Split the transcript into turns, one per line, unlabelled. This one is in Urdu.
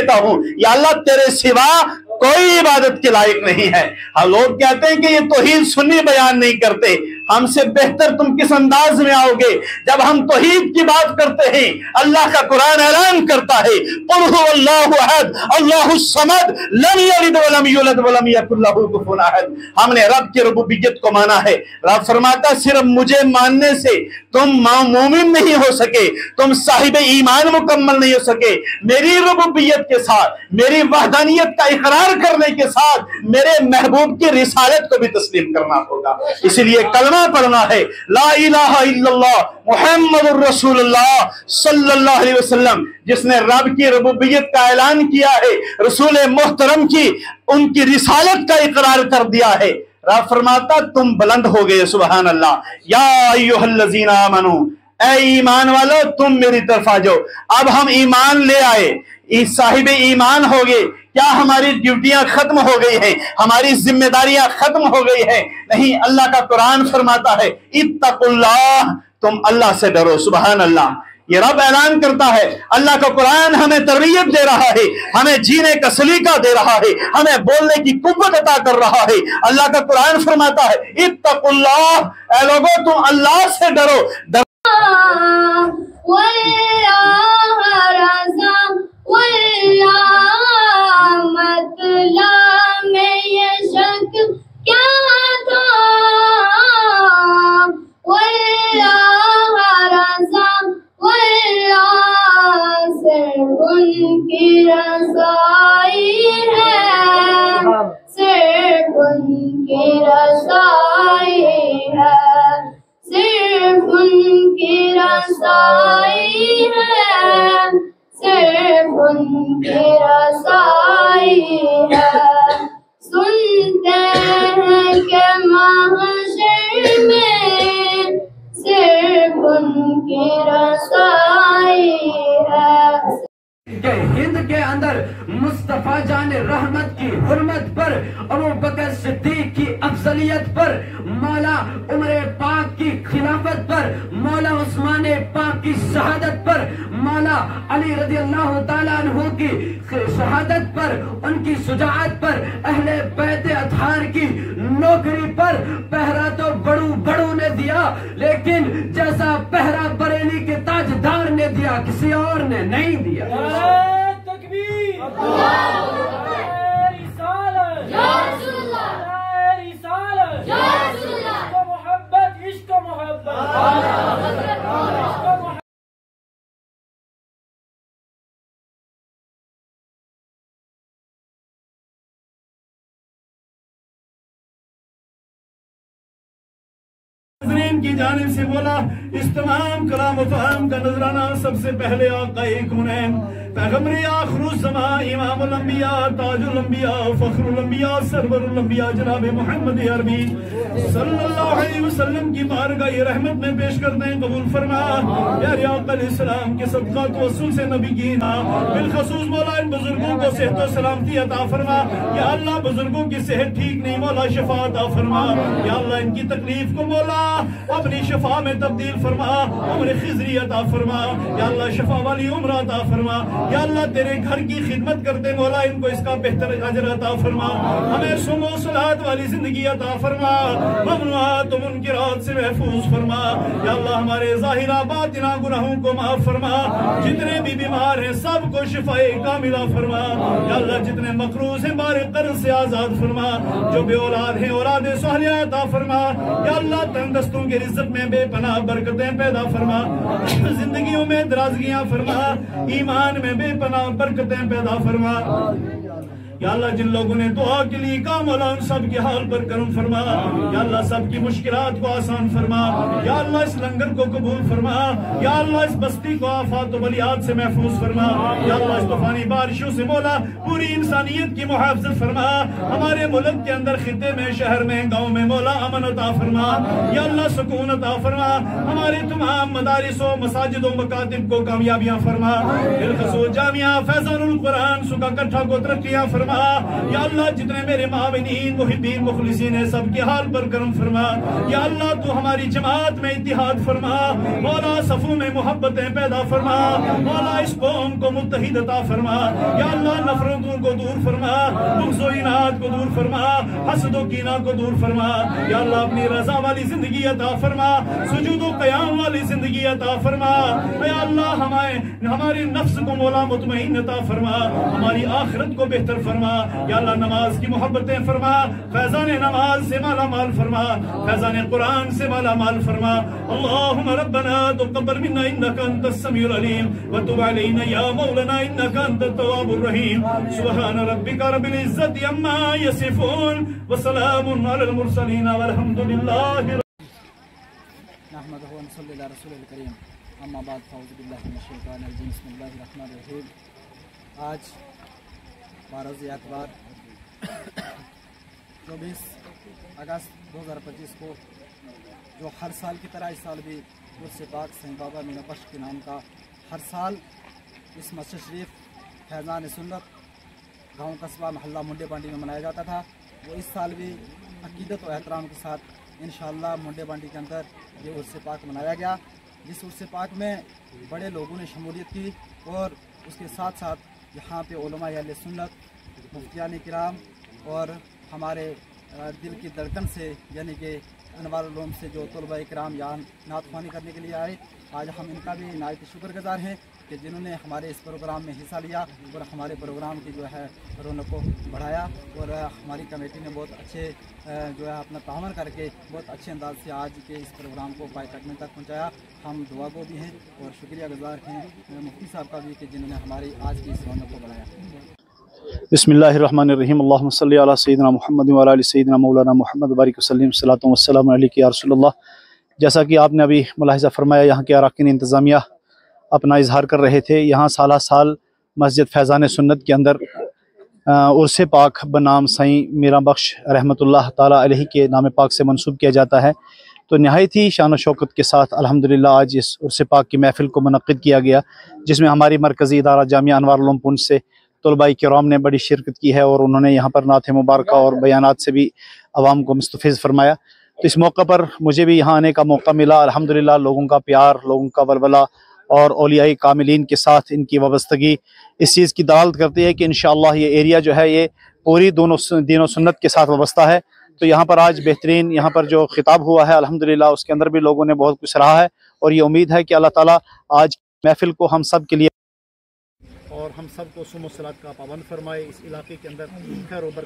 دیتا ہوں یا اللہ تیرے سوا کوئی عبادت کے لائق نہیں ہے۔ ہم لوگ کہتے ہیں کہ یہ توحید سنی بیان نہیں کرتے، ہم سے بہتر تم کس انداز میں آؤ گے جب ہم توحید کی بات کرتے ہیں۔ اللہ کا قرآن اعلان کرتا ہے قل هو اللہ احد اللہ الصمد لم یلد ولم یولد ولم یکن لہ کفوا احد۔ ہم نے رب کی ربوبیت کو مانا ہے۔ رب فرماتا صرف مجھے ماننے سے تم مومن نہیں ہو سکے، تم صاحب ایمان مکمل نہیں ہو سکے، میری ربوبیت کے ساتھ میری وحدانیت کا اقرار کرنے کے ساتھ میرے محبوب کی رسالت کو بھی تسلیم کرنا ہوگا۔ اسی لیے کلمہ پڑھنا ہے لا الہ الا اللہ محمد الرسول اللہ صلی اللہ علیہ وسلم، جس نے رب کی ربوبیت کا اعلان کیا ہے، رسول محترم کی ان کی رسالت کا اقرار کر دیا ہے۔ رب فرماتا تم بلند ہو گئے، سبحان اللہ۔ یا ایھا الذین آمنو، اے ایمان والو تم میری طرف آ جاؤ۔ اب ہم ایمان لے آئے، صاحب ایمان ہو گئے، کیا ہماری ڈیوٹیاں ختم ہو گئی ہیں، ہماری ذمہ داریاں ختم ہو گئی ہیں؟ نہیں، اللہ کا قرآن فرماتا ہے اتقوا اللہ، تم اللہ سے ڈرو، سبحان اللہ۔ یہ رب اعلان کرتا ہے، اللہ کا قرآن ہمیں تربیت دے رہا ہے، ہمیں جینے کا سلیقہ دے رہا ہے، ہمیں بولنے کی قوت عطا کر رہا ہے۔ اللہ کا قرآن فرماتا ہے اتقوا اللہ، اے لوگو تم اللہ سے ڈرو۔
مطلب میں یہ شک کیا تھا، واللہ رضا واللہ صرف ان کی رضائی ہے، صرف ان کی رضائی ہے، صرف ان کی رضائی ہے، صرف ان کی رضائی ہے۔ سنتے ہیں کہ محشر میں صرف ان کی رضائی ہے۔
کہ ہند کے اندر مصطفیٰ جان رحمت کی حرمت پر، ابو بکر صدیق کی افضلیت پر، مولا عمر پاک کی خلافت پر، مولا عثمان پاک کی شہادت پر، مولا علی رضی اللہ تعالیٰ عنہ کی شہادت پر، ان کی شجاعت پر، اہل بیت اطہار کی نوکری پر پہرا تو بڑوں نے دیا، لیکن جیسا پہرا بریلی کے تاجدار نے دیا کسی اور نے نہیں دیا۔
تکبیر، رسالت، رسالت، عشق و محبت، عشق و محبت۔
ناظرین کی جانب سے بولا اس تمام کلام و فہم کا نذرانہ سب سے پہلے آقا کونین پیغمبر آخر الزمان امام الانبیاء تاج الانبیاء فخر الانبیاء سرور الانبیاء جناب محمد عربی صلی اللہ علیہ وسلم کی بارگاہ رحمت میں پیش کرتے ہیں، قبول فرما۔ پیارے آقا علیہ السلام کے صدقات وصول سے نبی کی بالخصوص مولا ان بزرگوں کو صحت و سلامتی عطا فرما۔ یا اللہ بزرگوں کی صحت ٹھیک نہیں، مولا شفا عطا فرما۔ یا اللہ ان کی تکلیف کو مولا اپنی شفا میں تبدیل فرما، عمر خضری عطا فرما۔ یا اللہ شفا والی عمر عطا فرما۔ یا اللہ تیرے گھر کی خدمت کرتے مولا ان کو اس کا بہتر اجر عطا فرما۔ ہمیں سم و صلات والی زندگی عطا فرما، ممنوعات و منکرات سے محفوظ فرما۔ یا اللہ ہمارے ظاہرہ باطنہ گناہوں کو معاف فرما، جتنے بھی بیمار ہیں سب کو شفا کاملہ فرما۔ یا اللہ جتنے مقروض ہیں بار قرض سے آزاد فرما، جو بے اولاد ہیں اولاد صالحہ عطا فرما۔ یا اللہ تندرستوں کے رزق میں بے پناہ برکتیں پیدا فرما، زندگیوں میں درازگیاں فرما، ایمان میں بے پناہ برکتیں پیدا فرما۔ یا اللہ جن لوگوں نے دعا کے لیے کہا مولا ان سب کے حال پر کرم فرما۔ یا اللہ سب کی مشکلات کو آسان فرما۔ یا اللہ اس لنگر کو قبول فرما۔ یا اللہ اس بستی کو آفات و بلیات سے محفوظ فرما۔ یا اللہ اس طوفانی بارشوں سے مولا پوری انسانیت کی محافظت فرما۔ ہمارے ملک کے اندر خطے میں شہر میں گاؤں میں مولا امن عطا فرما۔ یا اللہ سکون عطا فرما، ہمارے تمام مدارس و مساجد و مکاتب کو کامیابیاں فرما، بالخصوص جامعہ فیضان القرآن سکا کٹھا کو ترقیاں فرما۔ فرما یا اللہ جتنے میرے معاونین محبین مخلصین ہیں سب کے حال پر کرم فرما یا اللہ تو ہماری جماعت میں اتحاد فرما مولا صفوں میں محبتیں پیدا فرما مولا اس قوم کو متحد عطا فرما یا اللہ نفرتوں کو دور فرما بغض و عناد کو دور فرما حسد و کینہ کو دور فرما یا اللہ اپنی رضا والی زندگی عطا فرما سجود و قیام والی زندگی عطا فرما یا اللہ ہمارے نفس کو مولا مطمئن عطا فرما ہماری آخرت کو بہتر فرما یا اللہ نماز کی محبتیں فرما فیضان نماز سے مالا مال فرما فیضان قرآن سے مالا مال فرما اللہم ربنا تقبل منا انکا انت السمیع العلیم وتب علینا یا مولانا انکا انت التواب الرحیم سبحان ربک رب العزت عما یصفون وسلام علی المرسلین والحمدللہ
نحمدہ و نصلی علی رسول الکریم اما بعد فاعوذ باللہ من الشیطان الرجیم بسم اللہ الرحمن الرحیم آج 12 اتوار 24 اگست 2025 کو جو ہر سال کی طرح اس سال بھی عرس پاک سنگ بابا مینا بخش کے نام کا ہر سال اس مسجد شریف فیضان سنت گاؤں قصبہ محلہ منڈے بانڈی میں منایا جاتا تھا وہ اس سال بھی عقیدت و احترام کے ساتھ انشاءاللہ منڈے بانڈی کے اندر یہ عرس پاک منایا گیا جس عرس پاک میں بڑے لوگوں نے شمولیت کی اور اس کے ساتھ ساتھ یہاں پہ علماء اہل سنت مفتیان کرام اور ہمارے دل کی دھڑکن سے یعنی کہ انوار العلوم سے جو طلباء کرام یہاں نعت خوانی کرنے کے لیے آئے آج ہم ان کا بھی نہایت شکر گزار ہیں کہ جنہوں نے ہمارے اس پروگرام میں حصہ لیا اور ہمارے پروگرام کی جو ہے رونق کو بڑھایا اور ہماری کمیٹی نے بہت اچھے جو ہے اپنا تعاون کر کے بہت اچھے انداز سے آج کے اس پروگرام کو پائے تکمیل تک پہنچایا ہم دعا گو بھی ہیں اور شکریہ گزار ہیں مفتی صاحب کا بھی کہ جنہوں نے ہماری آج کی اس رونق کو بڑھایا
بسم اللہ الرحمن الرحیم اللہم صلی علی سیدنا محمد وعلی آل سیدنا مولانا محمد بارک وسلم صلاۃ والسلام علیک یا رسول اللہ جیسا کہ آپ نے ابھی ملاحظہ فرمایا یہاں کے اراکین انتظامیہ اپنا اظہار کر رہے تھے یہاں سالہ سال مسجد فیضان سنت کے اندر عرس پاک بنام سائیں میرا بخش رحمۃ اللہ تعالیٰ علیہ کے نام پاک سے منسوب کیا جاتا ہے تو نہایت ہی شان و شوکت کے ساتھ الحمدللہ آج اس عرس پاک کی محفل کو منعقد کیا گیا جس میں ہماری مرکزی ادارہ جامعہ انوار العلوم پونچھ سے طلباء کرام نے بڑی شرکت کی ہے اور انہوں نے یہاں پر نعت مبارکہ اور بیانات سے بھی عوام کو مستفیض فرمایا تو اس موقع پر مجھے بھی یہاں آنے کا موقع ملا الحمدللہ لوگوں کا پیار لوگوں کا ولولہ اور اولیاء کاملین کے ساتھ ان کی وابستگی اس چیز کی دلالت کرتی ہے کہ انشاءاللہ یہ ایریا جو ہے یہ پوری دونوں دین و سنت کے ساتھ وابستہ ہے تو یہاں پر آج بہترین یہاں پر جو خطاب ہوا ہے الحمدللہ اس کے اندر بھی لوگوں نے بہت کچھ سراہا ہے اور یہ امید ہے کہ اللہ تعالیٰ آج محفل کو ہم سب کے لیے اور ہم سب کو سم و صلات کا پابند فرمائے اس علاقے کے اندر خیر و برکت